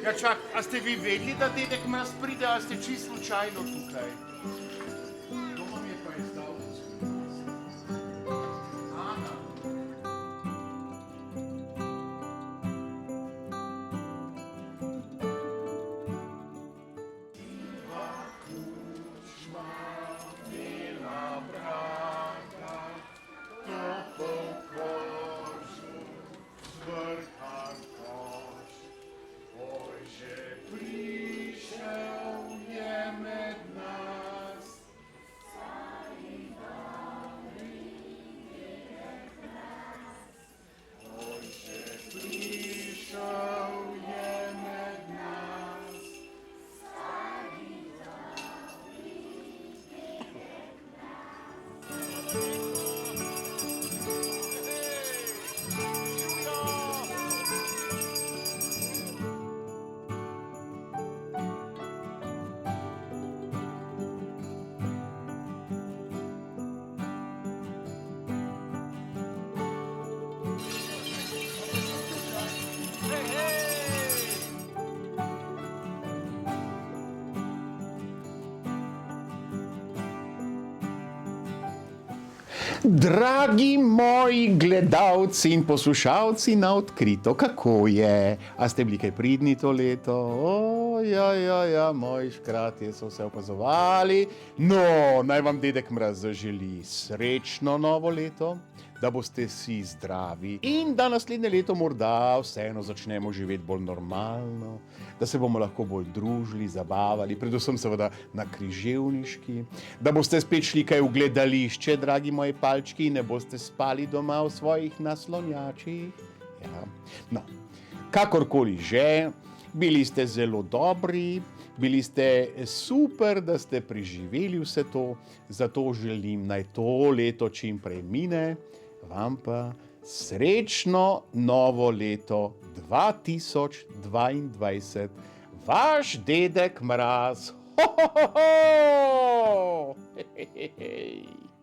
Ja, čak, a ste vi vedeli, da dedek Mraz pride, a ste čisto slučajno tukaj? Kdo vam je pa izdal to skrivnost? Ana. Dragi moji gledalci in poslušalci na odkrito, kako je? A ste bili kaj pridni to leto? Ja, moji škratje so vse opazovali. No, naj vam dedek Mraz zaželi srečno novo leto, da boste vsi zdravi in da naslednje leto morda vseeno začnemo živeti bolj normalno, da se bomo lahko bolj družili, zabavali, predvsem seveda na Križevniški, da boste spet šli kaj v gledališče, dragi moji palčki, in ne boste spali doma v svojih naslonjačih. Ja. No, kakorkoli že, bili ste zelo dobri, bili ste super, da ste preživeli vse to, zato želim, naj to leto čim prej mine, vam pa srečno novo leto 2022. Vaš dedek Mraz. Ho, ho, ho, ho! Hej.